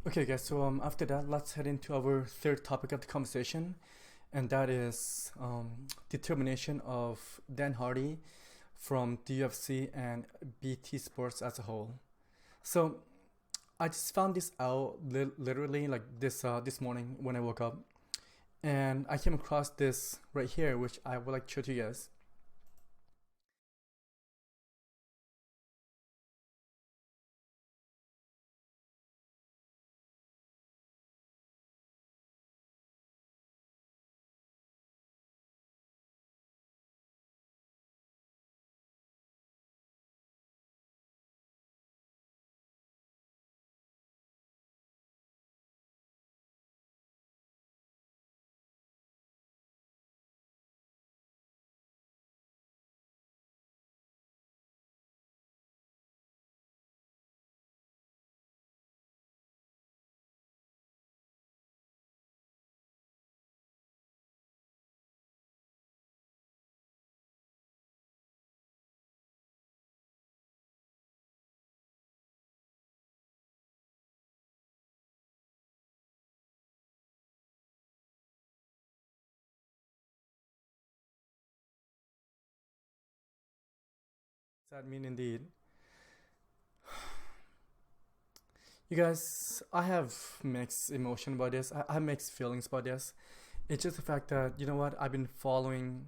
Okay, guys. So after that, let's head into our third topic of the conversation, and that is the termination of Dan Hardy from the UFC and BT Sports as a whole. So I just found this out literally like this morning when I woke up, and I came across this right here, which I would like to show to you guys. Does that mean indeed? You guys, I have mixed emotion about this. I have mixed feelings about this. It's just the fact that you know what I've been following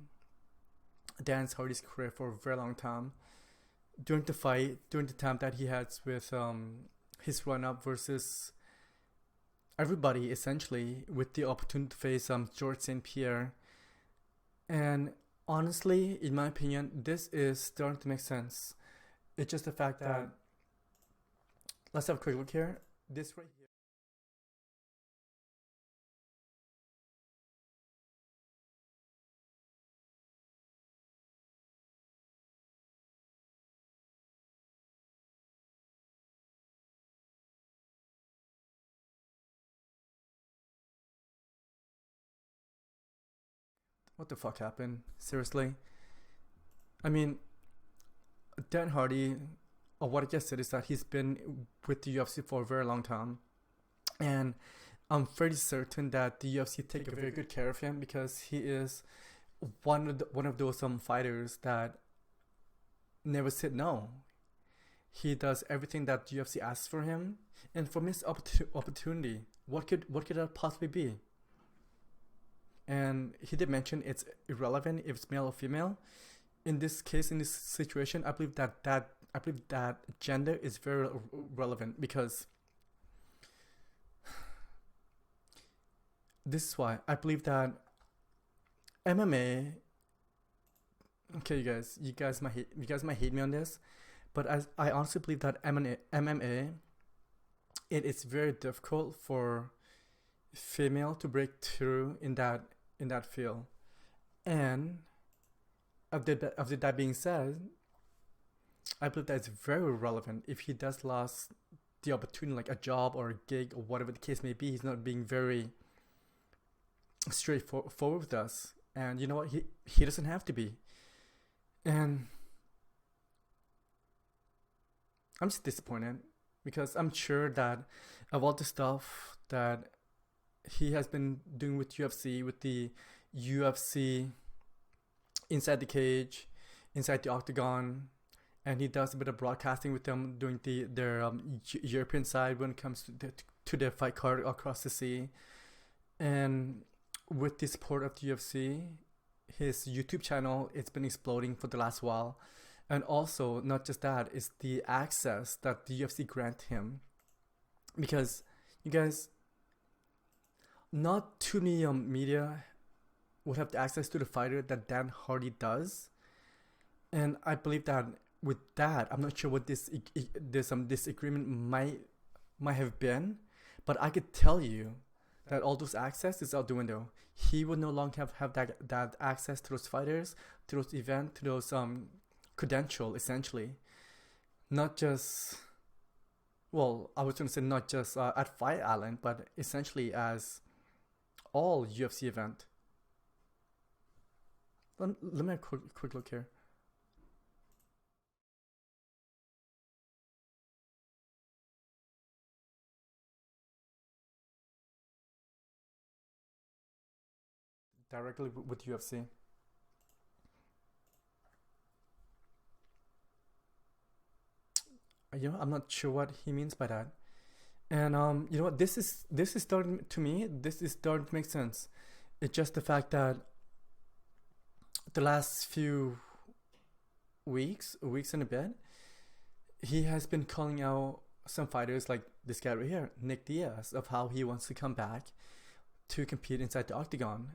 Dan Hardy's career for a very long time. During the time that he had with his run up versus everybody essentially, with the opportunity to face George St. Pierre. And honestly, in my opinion, this is starting to make sense. It's just the fact that let's have a quick look here. This right here. What the fuck happened? Seriously? I mean, Dan Hardy, or what I just said is that he's been with the UFC for a very long time, and I'm fairly certain that the UFC take a very good care of him because he is one of those fighters that never said no. He does everything that the UFC asks for him, and for his opportunity, what could that possibly be? And he did mention it's irrelevant if it's male or female. In this case, in this situation, I believe that gender is very relevant because this is why I believe that MMA. Okay, you guys might hate me on this, but I honestly believe that MMA, it is very difficult for female to break through in that field. And after that being said, I believe that it's very relevant if he does lose the opportunity, like a job or a gig or whatever the case may be. He's not being very straightforward with us, and you know what? He doesn't have to be. And I'm just disappointed because I'm sure that of all the stuff that he has been doing with UFC, with the UFC inside the cage, inside the octagon, and he does a bit of broadcasting with them doing their European side when it comes to their fight card across the sea. And with the support of the UFC, his YouTube channel it's been exploding for the last while. And also, not just that, it's the access that the UFC grant him because you guys, not too many media would have the access to the fighter that Dan Hardy does, and I believe that with that, I'm not sure what this agreement might have been, but I could tell you that all those access is out the window. He would no longer have that access to those fighters, to those events, to those credential essentially. Not just well, I was going to say not just at Fight Island, but essentially as all UFC event. Let me have a quick look here. directly with UFC. I'm not sure what he means by that. And you know what? This is starting to me. This is starting to make sense. It's just the fact that the last few weeks and a bit, he has been calling out some fighters like this guy right here, Nick Diaz, of how he wants to come back to compete inside the octagon.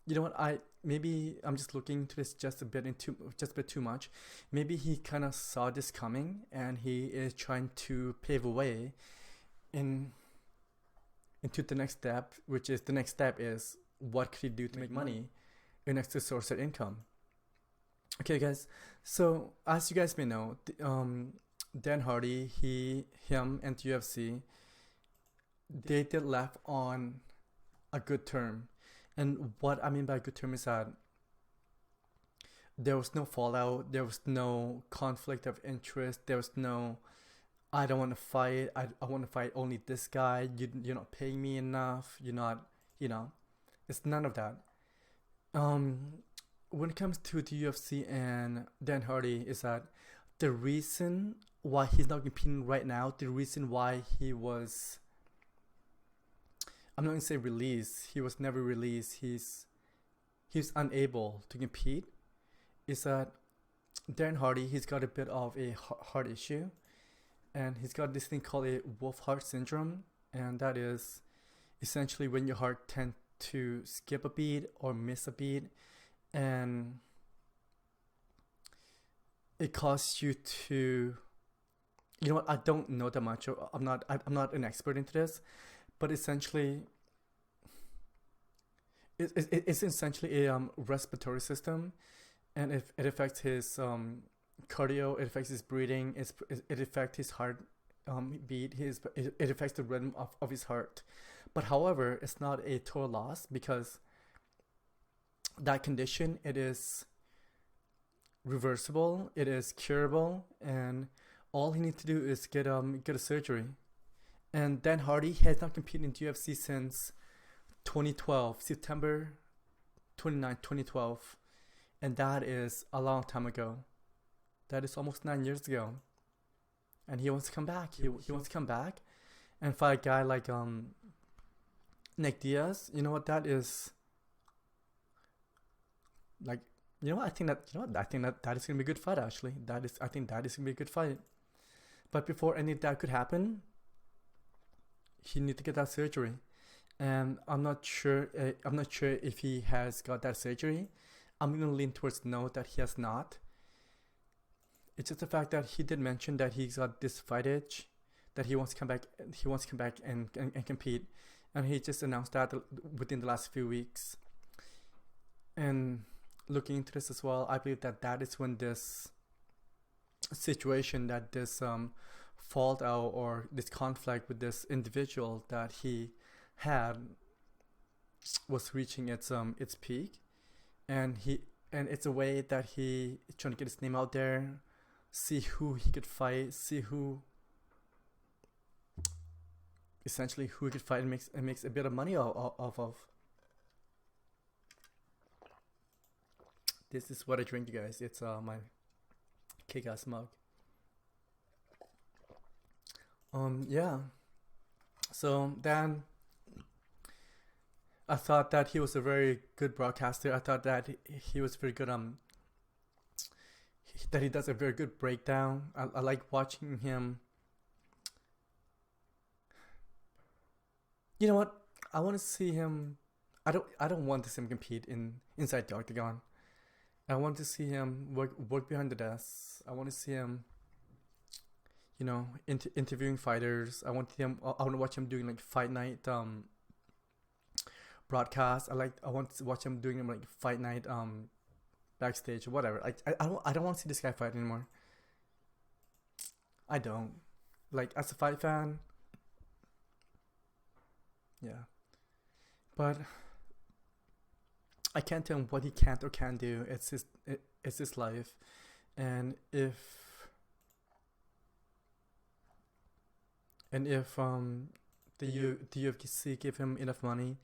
You know what? Maybe I'm just looking into this just a bit too much. Maybe he kind of saw this coming, and he is trying to pave a way in into the next step, which is the next step is what could he do to make money, an extra source of income. Okay, guys. So as you guys may know, Dan Hardy, him, and UFC, they did left on a good term. And what I mean by good term is that there was no fallout, there was no conflict of interest, there was no I don't want to fight, I want to fight only this guy, you're not paying me enough, you're not, you know, it's none of that. Um, when it comes to the UFC and Dan Hardy, is that the reason why he's not competing right now, the reason why I'm not gonna say released, he was never released, he's unable to compete, is that Dan Hardy, he's got a bit of a heart issue, and he's got this thing called a wolf heart syndrome, and that is essentially when your heart tends to skip a beat or miss a beat, and it causes you to, you know what, I don't know that much, I'm not an expert into this, but essentially it's essentially a respiratory system, and it affects his cardio, it affects his breathing, it affects his heart beat, it affects the rhythm of his heart. But however, it's not a total loss, because that condition, it is reversible, it is curable, and all he needs to do is get a surgery. And Dan Hardy has not competed in UFC since 2012, September 29th, 2012. And that is a long time ago. That is almost 9 years ago. And he wants to come back. He wants to come back and fight a guy like Nick Diaz. You know what, that is like, I think that is gonna be a good fight, actually. I think that is gonna be a good fight. But before any of that could happen, he need to get that surgery, and I'm not sure. I'm not sure if he has got that surgery. I'm gonna lean towards no, that he has not. It's just the fact that he did mention that he's got this fight itch, that he wants to come back. He wants to come back and compete, and he just announced that within the last few weeks. And looking into this as well, I believe that is when this situation, that this fault out, or this conflict with this individual that he had, was reaching its peak, and it's a way that he is trying to get his name out there, see who he could fight, see who essentially who he could fight, and makes a bit of money off of. This is what I drink, you guys. It's my kick-ass mug. Yeah. So then I thought that he was a very good broadcaster. I thought that he was very good. That he does a very good breakdown. I like watching him. You know what? I want to see him. I don't want to see him compete inside the octagon. I want to see him work behind the desk. I want to see him, interviewing fighters. I want to watch him doing like fight night broadcast. I want to watch him doing like fight night backstage or whatever. I don't want to see this guy fight anymore. I don't. Like, as a fight fan, yeah. But I can't tell him what he can't or can do. It's his life, and if The UFC give him enough money,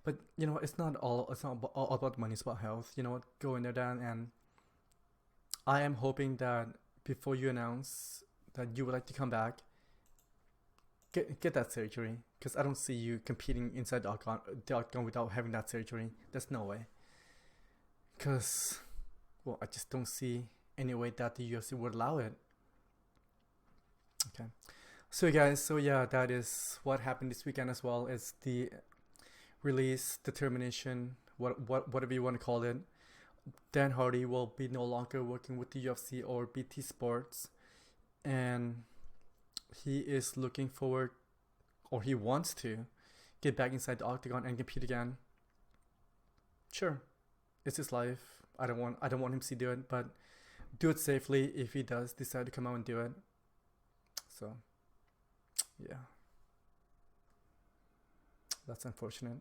but you know it's not all about money. It's about health. You know what? Go in there, Dan, and I am hoping that before you announce that you would like to come back, get that surgery, because I don't see you competing inside the octagon without having that surgery. There's no way. Because, well, I just don't see any way that the UFC would allow it. Okay. So guys, so yeah, that is what happened this weekend as well. It's the release, the termination, whatever you want to call it. Dan Hardy will be no longer working with the UFC or BT Sports, and he is looking forward, or he wants to, get back inside the octagon and compete again. Sure, it's his life. I don't want him to do it, but do it safely if he does decide to come out and do it. So, yeah, that's unfortunate.